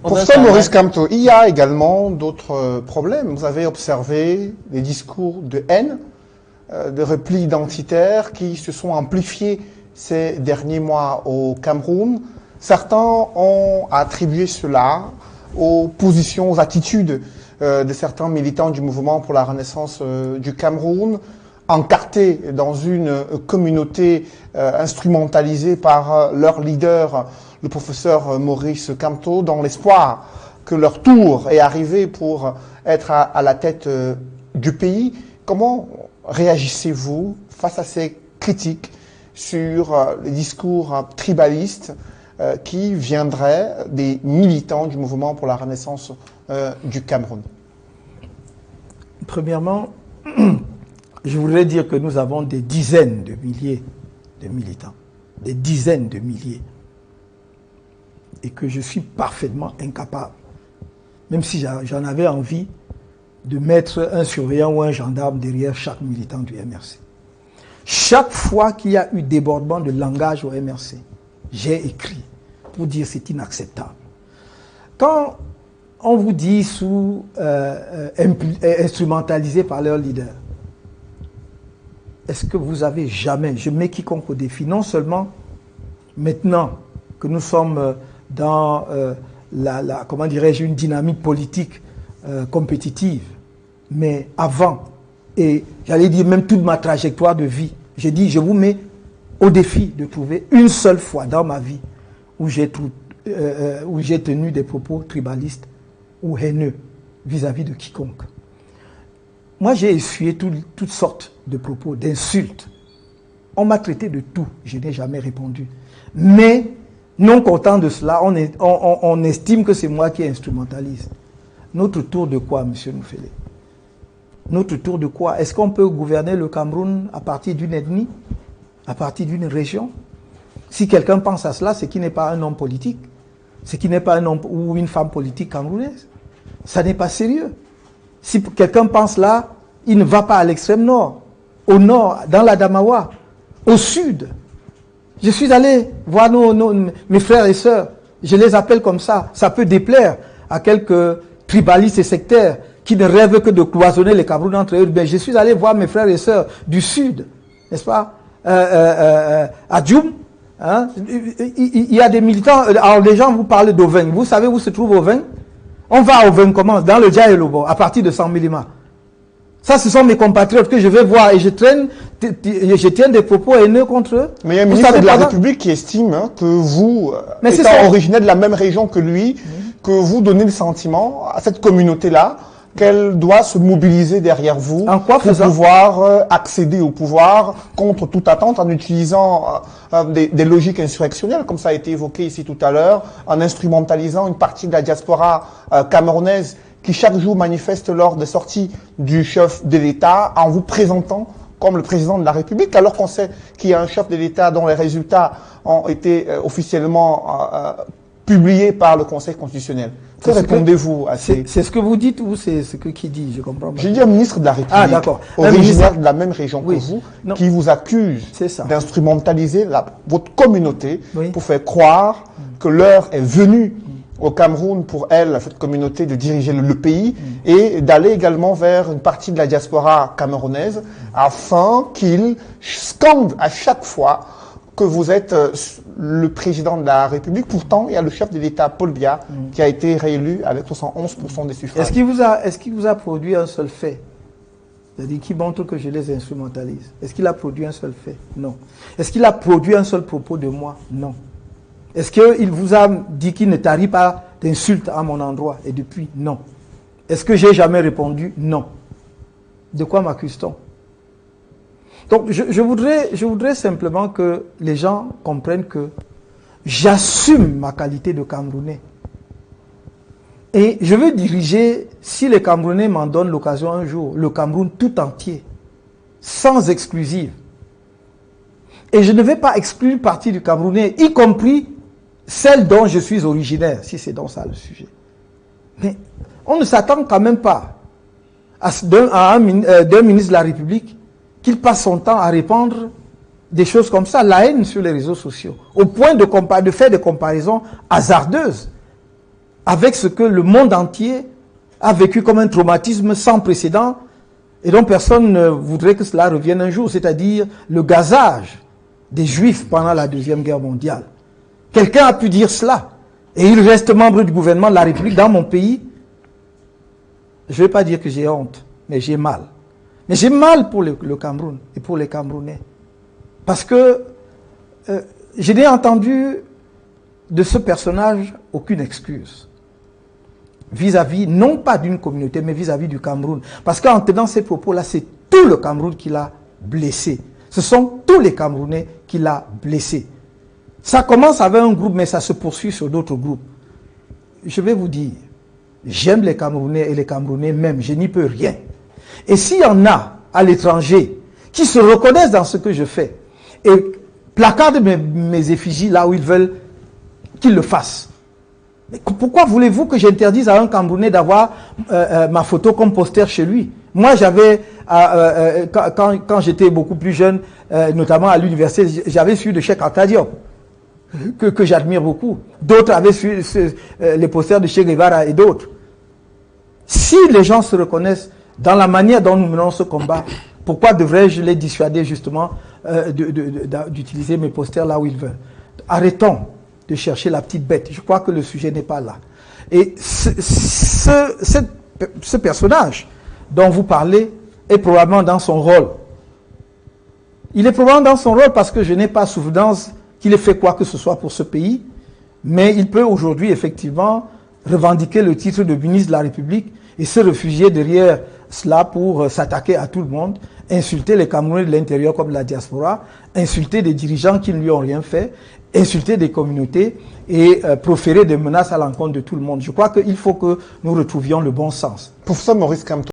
Professeur Maurice Kamto, il y a également d'autres problèmes. Vous avez observé des discours de haine, de repli identitaire qui se sont amplifiés ces derniers mois au Cameroun. Certains ont attribué cela aux positions, aux attitudes de certains militants du mouvement pour la renaissance du Cameroun, encartés dans une communauté instrumentalisée par leur leader, le professeur Maurice Kamto, dans l'espoir que leur tour est arrivé pour être à la tête du pays. Comment réagissez-vous face à ces critiques sur les discours tribalistes qui viendraient des militants du mouvement pour la renaissance du Cameroun? Premièrement, je voudrais dire que nous avons des dizaines de milliers de militants, des dizaines de milliers, et que je suis parfaitement incapable, même si j'en avais envie, de mettre un surveillant ou un gendarme derrière chaque militant du MRC. Chaque fois qu'il y a eu débordement de langage au MRC, j'ai écrit pour dire c'est inacceptable. Quand on vous dit instrumentalisé par leur leader, est-ce que vous avez jamais, je mets quiconque au défi, non seulement maintenant que nous sommes dans comment dirais-je, une dynamique politique compétitive, mais avant, et j'allais dire même toute ma trajectoire de vie, j'ai dit je vous mets au défi de trouver une seule fois dans ma vie où j'ai tenu des propos tribalistes ou haineux vis-à-vis de quiconque. Moi, j'ai essuyé toutes sortes de propos, d'insultes. On m'a traité de tout, je n'ai jamais répondu. Mais, non content de cela, on estime que c'est moi qui instrumentalise. Notre tour de quoi, M. Noufélé? Notre tour de quoi? Est-ce qu'on peut gouverner le Cameroun à partir d'une ethnie? À partir d'une région? Si quelqu'un pense à cela, c'est qu'il n'est pas un homme politique. C'est qu'il n'est pas un homme ou une femme politique camerounaise. Ça n'est pas sérieux. Si quelqu'un pense là, il ne va pas à l'extrême nord, au nord, dans la Damawa, au sud. Je suis allé voir mes frères et sœurs. Je les appelle comme ça. Ça peut déplaire à quelques tribalistes et sectaires qui ne rêvent que de cloisonner les Camerounais entre eux. Mais je suis allé voir mes frères et sœurs du sud, n'est-ce pas, à Djoum. Hein? Il y a des militants. Alors les gens vous parlent d'Ovin. Vous savez où se trouve Ovin? On va à Ovin comment? Dans le Djaïlobo, à partir de 100 mm. Ça, ce sont mes compatriotes que je vais voir et je tiens des propos haineux contre eux. Mais il y a un ministre de la République qui estime que vous, étant originaire de la même région que lui, que vous donnez le sentiment à cette communauté-là qu'elle doit se mobiliser derrière vous pour pouvoir accéder au pouvoir contre toute attente en utilisant des logiques insurrectionnelles, comme ça a été évoqué ici tout à l'heure, en instrumentalisant une partie de la diaspora camerounaise qui chaque jour manifeste lors des sorties du chef de l'État en vous présentant comme le président de la République, alors qu'on sait qu'il y a un chef de l'État dont les résultats ont été officiellement publiés par le Conseil constitutionnel. Que répondez-vous à ces... C'est ce que vous dites ou c'est ce que qui dit? Je comprends pas. J'ai dit un ministre de la République, originaire de la même région que vous, qui vous accuse d'instrumentaliser votre communauté pour faire croire que l'heure est venue au Cameroun pour elle, cette communauté, de diriger le pays et d'aller également vers une partie de la diaspora camerounaise afin qu'ils scandent à chaque fois que vous êtes le président de la République. Pourtant, il y a le chef de l'État, Paul Biya, qui a été réélu avec 71% des suffrages. Est-ce qu'il vous a produit un seul fait? C'est-à-dire qui montre que je les instrumentalise. Est-ce qu'il a produit un seul fait? Non. Est-ce qu'il a produit un seul propos de moi? Non. Est-ce qu'il vous a dit qu'il ne tarit pas d'insultes à mon endroit? Et depuis, non. Est-ce que j'ai jamais répondu? Non. De quoi m'accuse-t-on? Donc, je voudrais simplement que les gens comprennent que j'assume ma qualité de Camerounais. Et je veux diriger, si les Camerounais m'en donnent l'occasion un jour, le Cameroun tout entier, sans exclusive. Et je ne vais pas exclure une partie du Camerounais, y compris celle dont je suis originaire, si c'est donc ça le sujet. Mais on ne s'attend quand même pas d'un ministre de la République qu'il passe son temps à répandre des choses comme ça, la haine sur les réseaux sociaux, au point de faire des comparaisons hasardeuses. avec ce que le monde entier a vécu comme un traumatisme sans précédent et dont personne ne voudrait que cela revienne un jour, c'est-à-dire le gazage des Juifs pendant la Deuxième Guerre mondiale. Quelqu'un a pu dire cela et il reste membre du gouvernement de la République dans mon pays. Je ne vais pas dire que j'ai honte, mais j'ai mal. Mais j'ai mal pour le Cameroun et pour les Camerounais. Parce que je n'ai entendu de ce personnage aucune excuse vis-à-vis, non pas d'une communauté, mais vis-à-vis du Cameroun. Parce qu'en tenant ces propos-là, c'est tout le Cameroun qui l'a blessé. Ce sont tous les Camerounais qui l'ont blessé. Ça commence avec un groupe, mais ça se poursuit sur d'autres groupes. Je vais vous dire, j'aime les Camerounais et les Camerounais même, je n'y peux rien. Et s'il y en a à l'étranger qui se reconnaissent dans ce que je fais et placardent mes effigies là où ils veulent qu'ils le fassent. Mais pourquoi voulez-vous que j'interdise à un Camerounais d'avoir ma photo comme poster chez lui? Moi, j'avais, quand j'étais beaucoup plus jeune, notamment à l'université, j'avais su de Cheikh Anta Diop, que j'admire beaucoup. D'autres avaient su les posters de Che Guevara et d'autres. Si les gens se reconnaissent dans la manière dont nous menons ce combat, pourquoi devrais-je les dissuader justement d'utiliser mes posters là où ils veulent? Arrêtons de chercher la petite bête. Je crois que le sujet n'est pas là. Et ce personnage dont vous parlez est probablement dans son rôle. Il est probablement dans son rôle parce que je n'ai pas souvenance qu'il ait fait quoi que ce soit pour ce pays, mais il peut aujourd'hui effectivement revendiquer le titre de ministre de la République et se réfugier derrière cela pour s'attaquer à tout le monde, insulter les Camerounais de l'intérieur comme de la diaspora, insulter des dirigeants qui ne lui ont rien fait, insulter des communautés et proférer des menaces à l'encontre de tout le monde. Je crois qu'il faut que nous retrouvions le bon sens. Professeur Maurice Kamto.